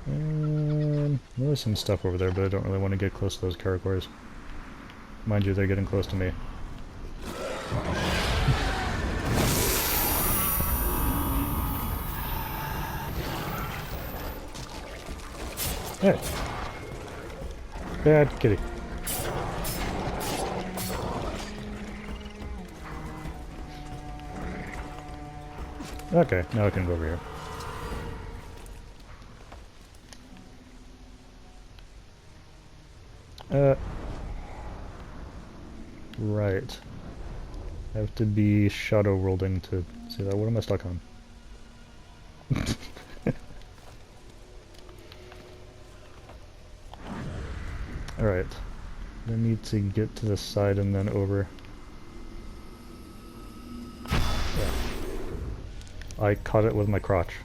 And there's some stuff over there, but I don't really want to get close to those caracores. Mind you, they're getting close to me. Hey! Bad kitty. Okay, now I can go over here. Right. I have to be shadow rolling to see that. What am I stuck on? Alright. I need to get to the side and then over. Yeah. I caught it with my crotch.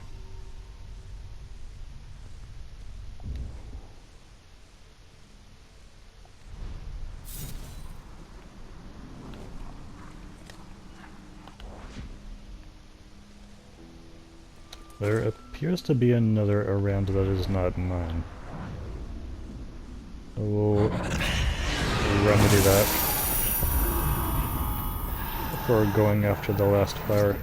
There appears to be another around that is not mine. I will remedy that before going after the last flower.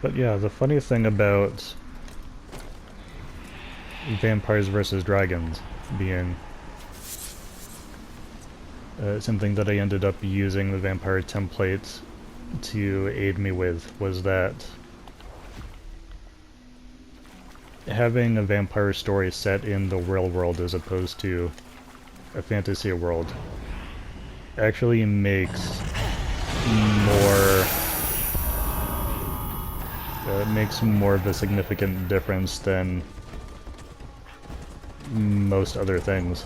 But yeah, the funny thing about vampires versus dragons being something that I ended up using the vampire template to aid me with was that having a vampire story set in the real world as opposed to a fantasy world actually makes more of a significant difference than most other things,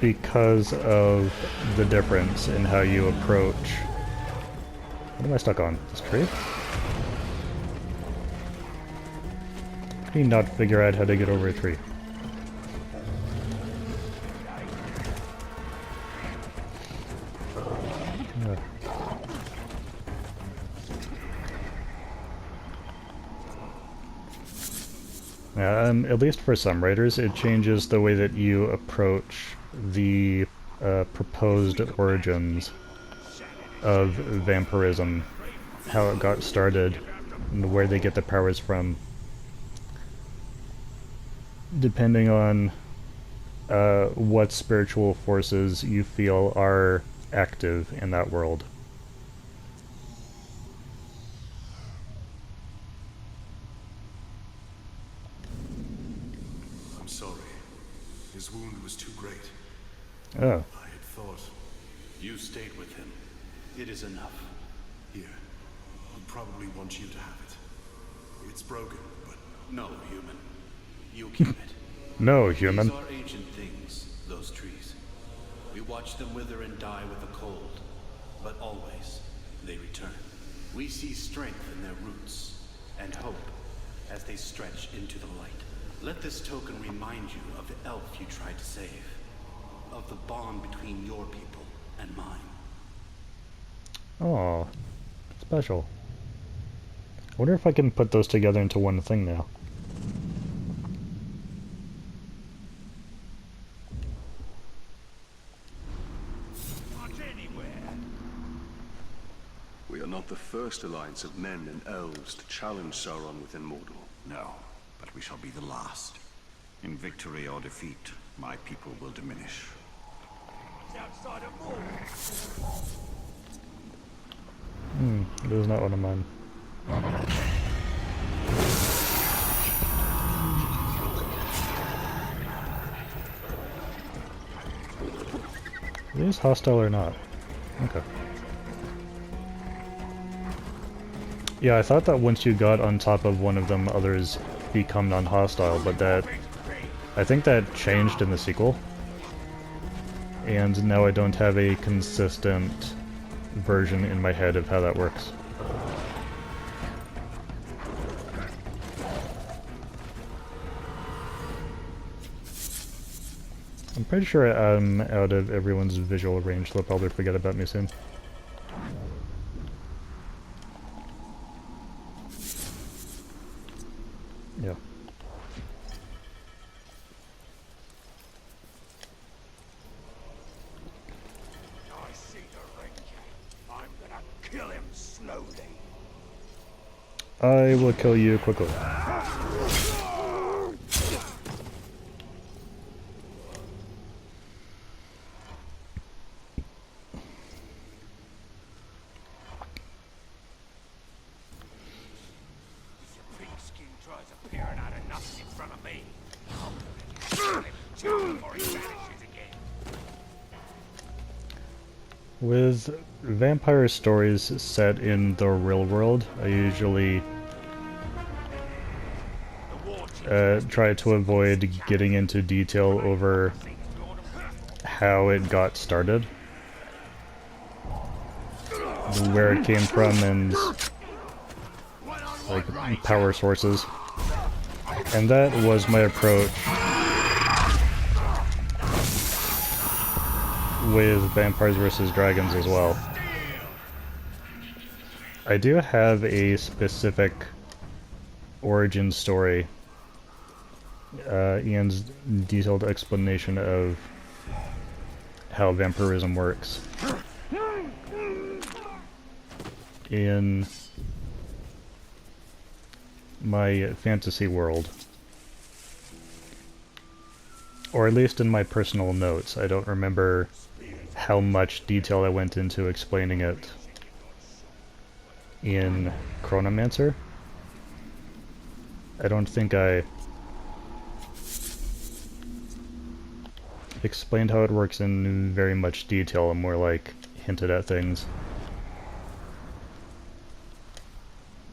because of the difference in how you approach. What am I stuck on? This tree? How do you not figure out how to get over a tree? At least for some raiders, it changes the way that you approach the proposed origins of vampirism, how it got started, and where they get the powers from, depending on what spiritual forces you feel are active in that world. His wound was too great. Oh. I had thought... You stayed with him. It is enough. Here. He probably wants you to have it. It's broken, but... No, human. You keep it. No, human. These are ancient things, those trees. We watch them wither and die with the cold. But always, they return. We see strength in their roots, and hope as they stretch into the light. Let this token remind you of the elf you tried to save. Of the bond between your people and mine. Oh, special. I wonder if I can put those together into one thing now. We are not the first alliance of men and elves to challenge Sauron within Mordor. No, but we shall be the last. In victory or defeat, my people will diminish. It is not one of mine. Are these hostile or not? Okay. Yeah, I thought that once you got on top of one of them, others become non-hostile, but that... I think that changed in the sequel. And now I don't have a consistent version in my head of how that works. I'm pretty sure I'm out of everyone's visual range, they'll probably forget about me soon. Yeah. I see the ranger. I'm gonna kill him slowly. I will kill you quickly. Pigskin tries appearing out of nothing in front of me. I'll kill him before he vanishes again. With vampire stories set in the real world, I usually try to avoid getting into detail over how it got started, where it came from, and like power sources. And that was my approach with Vampires vs. Dragons as well. I do have a specific origin story, Ian's detailed explanation of how vampirism works in my fantasy world. Or at least in my personal notes. I don't remember how much detail I went into explaining it in Chronomancer. I don't think I explained how it works in very much detail, and more like hinted at things.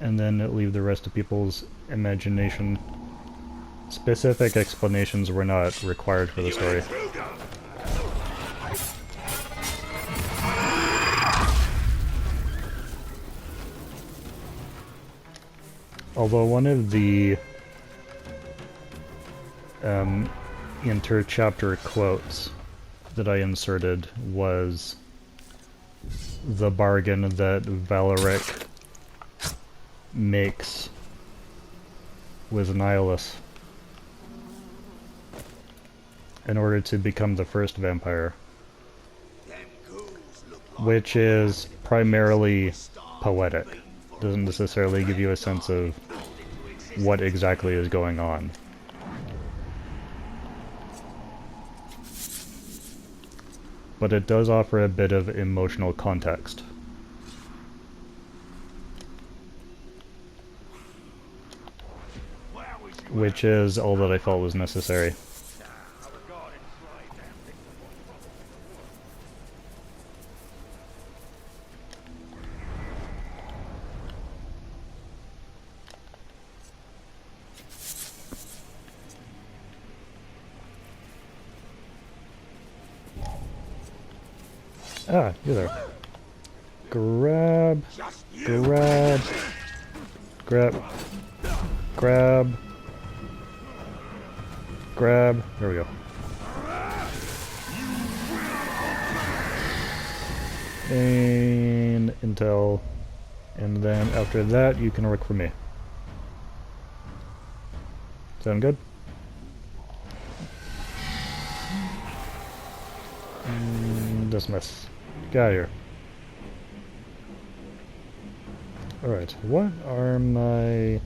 And then leave the rest to people's imagination. Specific explanations were not required for the story. Although one of the inter-chapter quotes that I inserted was the bargain that Valeric makes with Nihilus in order to become the first vampire, which is primarily poetic. Doesn't necessarily give you a sense of what exactly is going on. But it does offer a bit of emotional context. Which is all that I felt was necessary. Ah, you're there. Grab, grab, grab, grab, grab. There we go. And intel, and then after that you can work for me. Sound good? Dismiss. Get out of here. Alright, what are my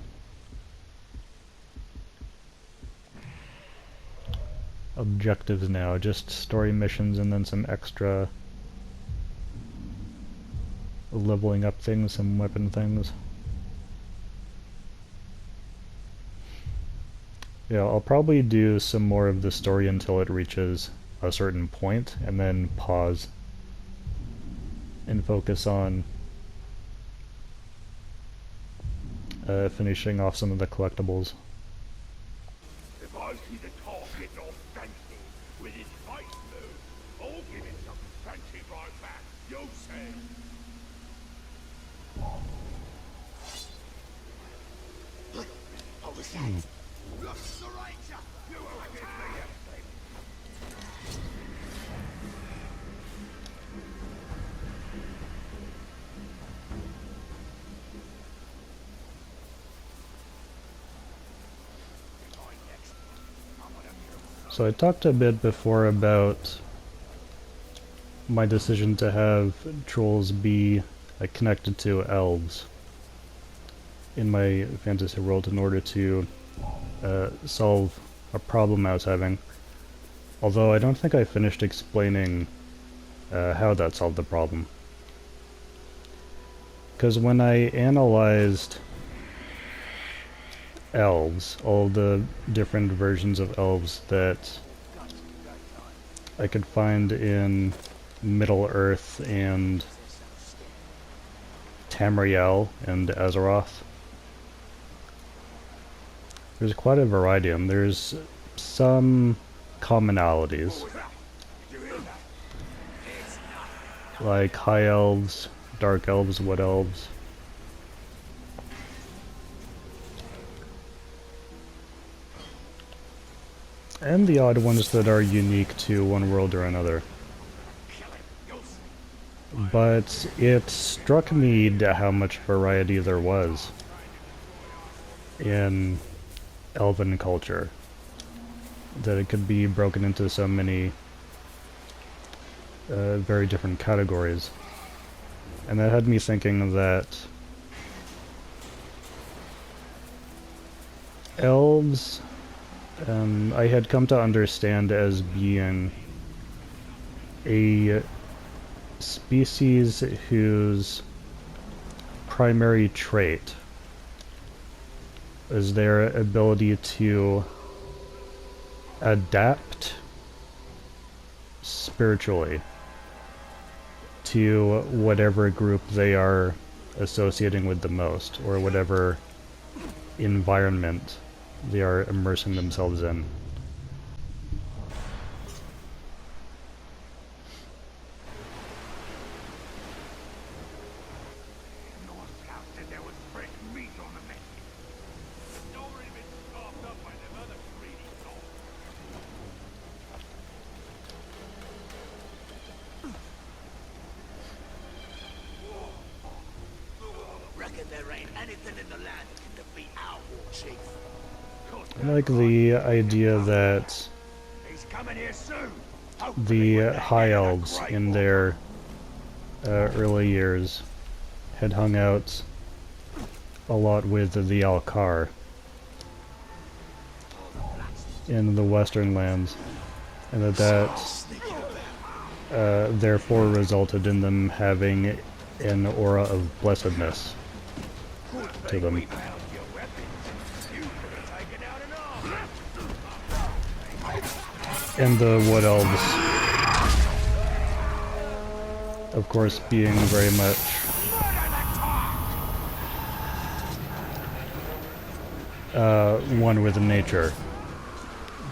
objectives now? Just story missions and then some extra leveling up things, some weapon things. Yeah, I'll probably do some more of the story until it reaches a certain point, and then pause and focus on finishing off some of the collectibles. If I see the target not fancy with his face move, I'll give it some fancy right back. You'll see. What was that? Look, the ranger! You were with me, So I talked a bit before about my decision to have trolls be connected to elves in my fantasy world in order to solve a problem I was having. Although I don't think I finished explaining how that solved the problem. Because when I analyzed elves, all the different versions of elves that I could find in Middle-earth and Tamriel and Azeroth, there's quite a variety, and there's some commonalities, like high elves, dark elves, wood elves. And the odd ones that are unique to one world or another. But it struck me how much variety there was in elven culture, that it could be broken into so many very different categories. And that had me thinking that elves, I had come to understand as being a species whose primary trait is their ability to adapt spiritually to whatever group they are associating with the most, or whatever environment they are immersing themselves in. I like the idea that the High Elves in their early years had hung out a lot with the Alcar in the Western lands, and that therefore resulted in them having an aura of blessedness to them. And the Wood Elves, of course, being very much one with nature,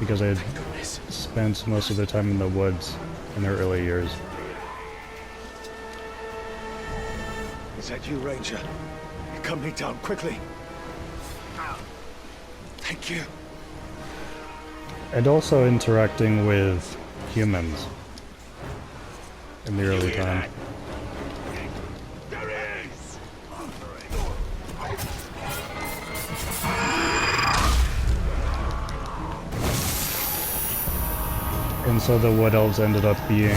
because I had spent most of their time in the woods in their early years. Is that you, Ranger? Come me down quickly. Thank you. And also interacting with humans in the early time. And so the Wood Elves ended up being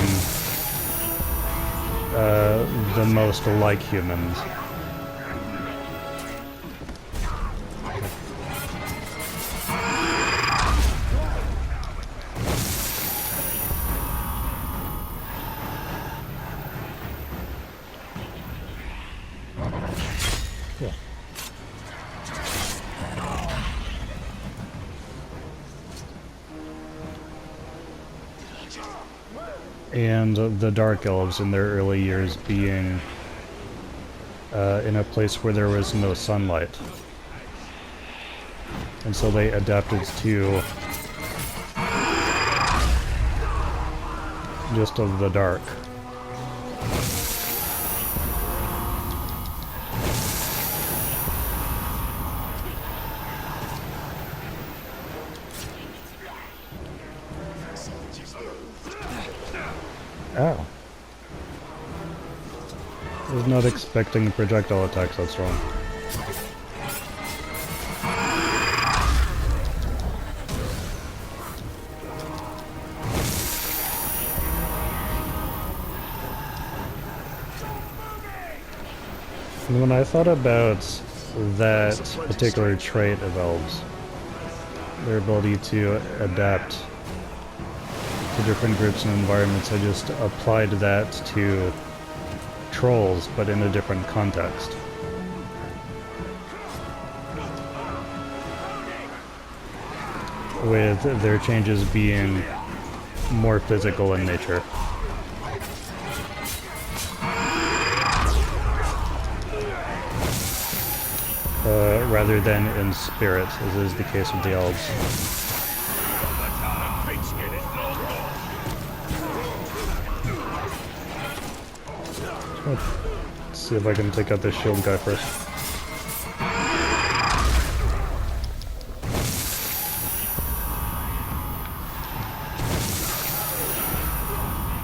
the most like humans. And the Dark Elves in their early years being in a place where there was no sunlight. And so they adapted to just of the dark. Ow. I was not expecting projectile attacks that strong. And when I thought about that particular trait of elves, their ability to adapt to different groups and environments, I just applied that to trolls, but in a different context. With their changes being more physical in nature. Rather than in spirit, as is the case with the elves. Let's see if I can take out this shield guy first.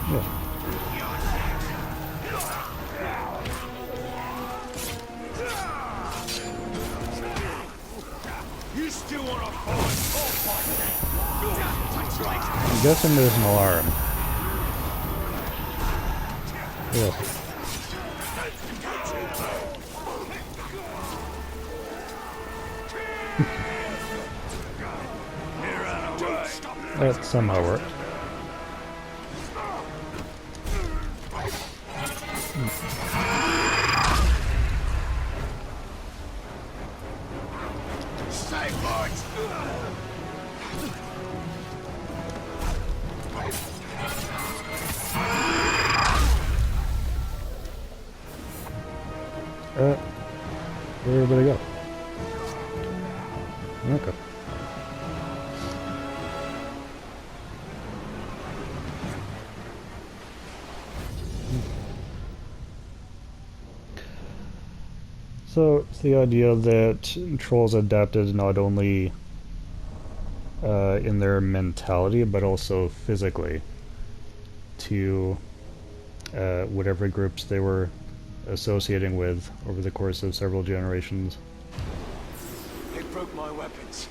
Yeah. I'm guessing there's an alarm. Yeah. That somehow worked. Where'd everybody go? Okay. So it's the idea that trolls adapted not only in their mentality, but also physically to whatever groups they were associating with over the course of several generations. They broke my weapons.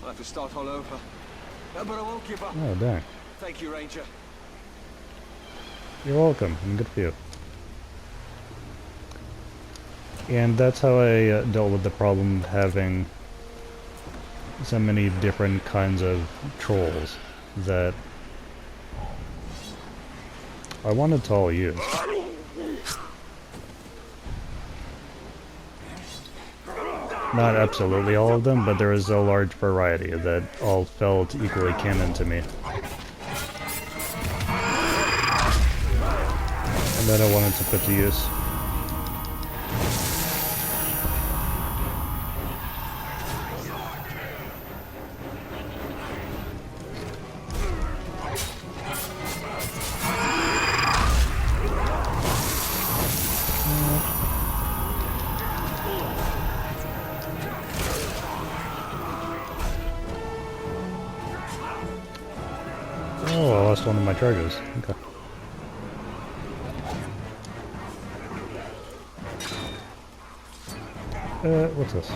I'll have to start all over. But I won't give up. Oh, dang. Thank you, Ranger. You're welcome, and good for you. And that's how I dealt with the problem of having so many different kinds of trolls that I wanted to all use. Not absolutely all of them, but there was a large variety that all felt equally canon to me. And that I wanted to put to use. Oh, I lost one of my charges. Okay. What's this?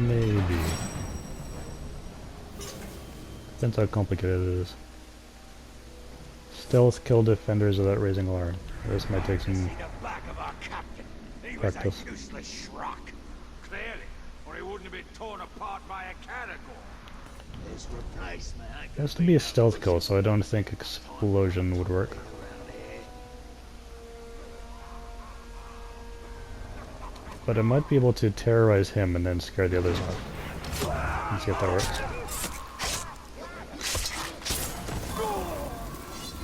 Maybe. Depends how complicated it is. Stealth kill defenders without raising alarm. This might take some practice. Useless schrock. Clearly, or he wouldn't have been torn apart by a cannibal. This replacement. It has to be a stealth kill, so I don't think explosion would work. But I might be able to terrorize him and then scare the others off. Let's see if that works.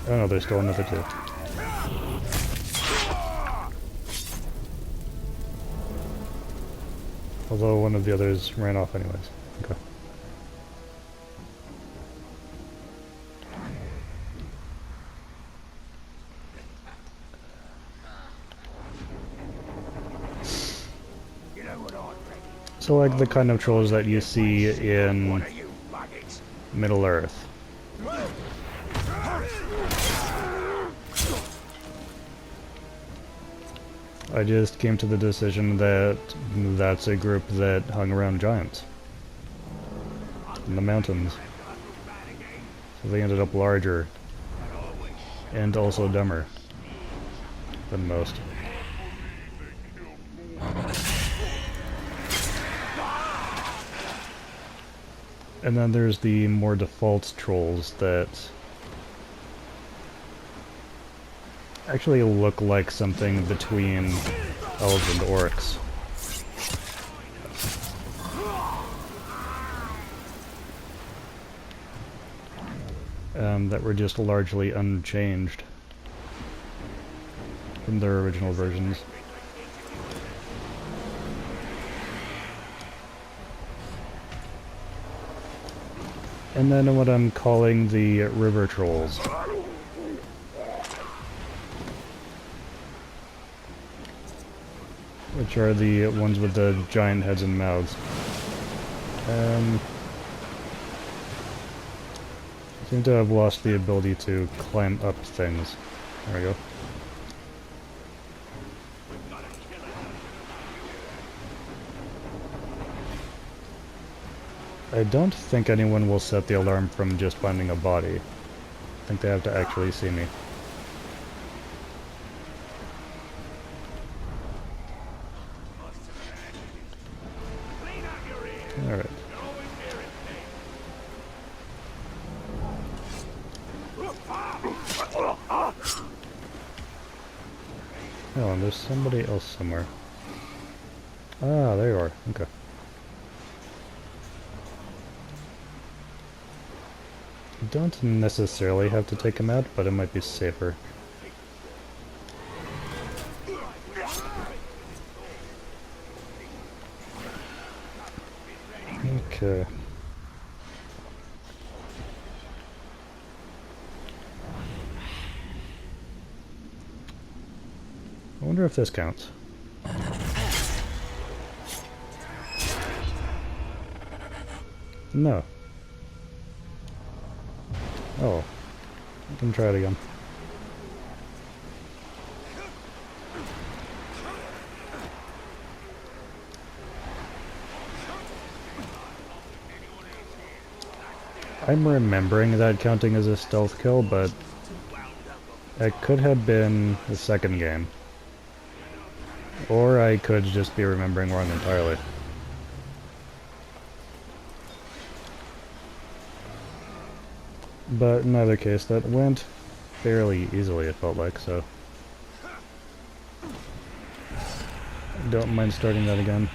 Oh no, there's still another two. Although one of the others ran off anyways. Okay. You know what I'd So like the kind of trolls that you see in Middle-earth. I just came to the decision that that's a group that hung around giants in the mountains. So they ended up larger and also dumber than most. And then there's the more default trolls that actually look like something between elves and orcs. That were just largely unchanged from their original versions. And then what I'm calling the river trolls. Which are the ones with the giant heads and mouths. Seem to have lost the ability to climb up things. There we go. I don't think anyone will set the alarm from just finding a body. I think they have to actually see me. Alright. Oh, and there's somebody else somewhere. Ah, there you are. Okay. You don't necessarily have to take him out, but it might be safer. Okay. I wonder if this counts. No. Oh. I can try it again. I'm remembering that counting as a stealth kill, but it could have been the second game. Or I could just be remembering wrong entirely. But in either case, that went fairly easily, it felt like, so... don't mind starting that again.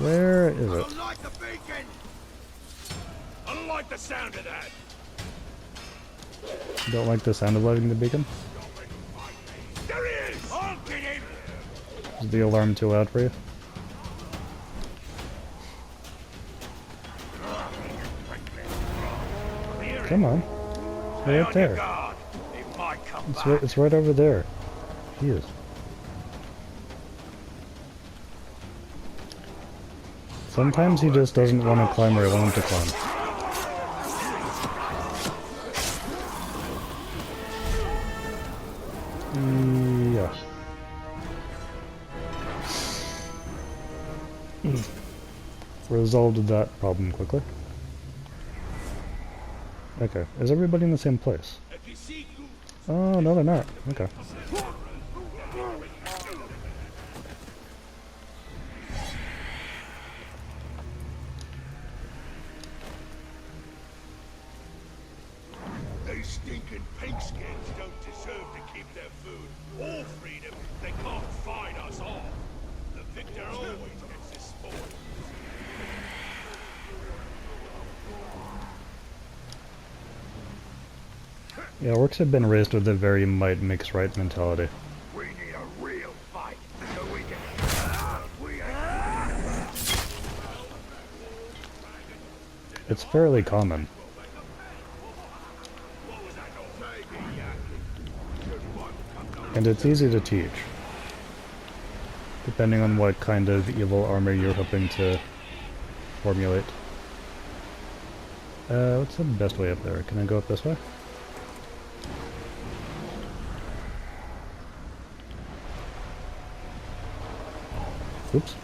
Where is it? I don't like the sound of that. Don't like the sound of lighting the beacon? There he is! I'll get him! Is the alarm too loud for you? Come on. It's right there. It's right over there. He is. Sometimes he just doesn't want to climb where I want him to climb. Yeah. Resolved that problem quickly. Okay, is everybody in the same place? Oh, no they're not. Okay. These stinking pinkskins don't deserve to keep their food or freedom. They can't fight us all. The victor always gets his spoils. Yeah, orcs have been raised with a very might makes right mentality. We need a real fight so we can... It's fairly common. And it's easy to teach, depending on what kind of evil armor you're hoping to formulate. What's the best way up there? Can I go up this way? Oops.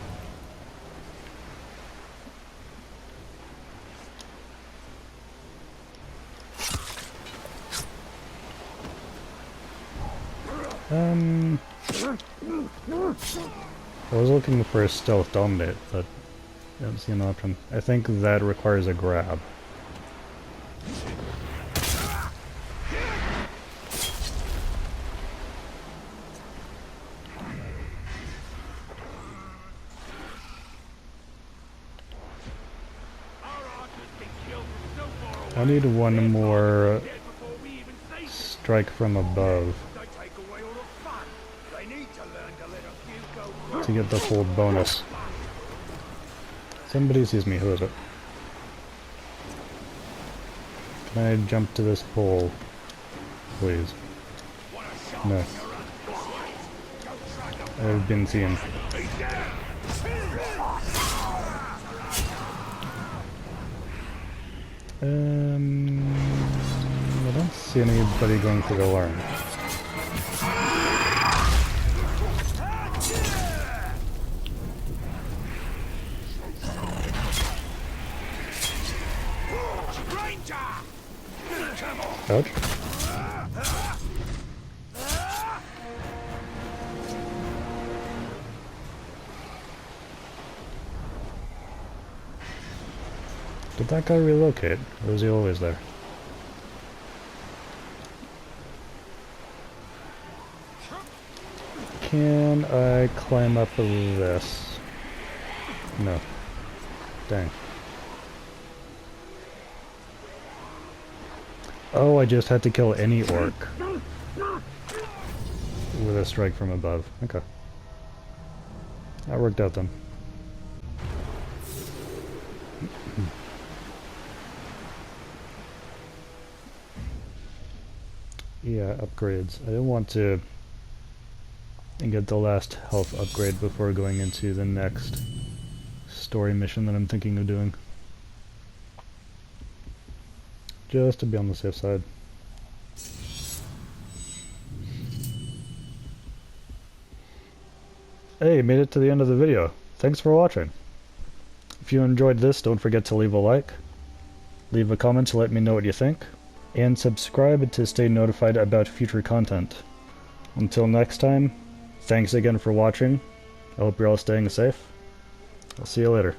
I was looking for a stealth dominate, but I don't see an option. I think that requires a grab. I need one more strike from above to get the full bonus. Somebody sees me, who is it? Can I jump to this pole, please? No. I've been seen. I don't see anybody going for the alarm. Ouch. Did that guy relocate, or was he always there? Can I climb up this? No. Dang. Oh, I just had to kill any orc with a strike from above. Okay. That worked out then. Yeah, upgrades. I don't want to get the last health upgrade before going into the next story mission that I'm thinking of doing. Just to be on the safe side. Hey, made it to the end of the video. Thanks for watching. If you enjoyed this, don't forget to leave a like, leave a comment to let me know what you think, and subscribe to stay notified about future content. Until next time, thanks again for watching. I hope you're all staying safe. I'll see you later.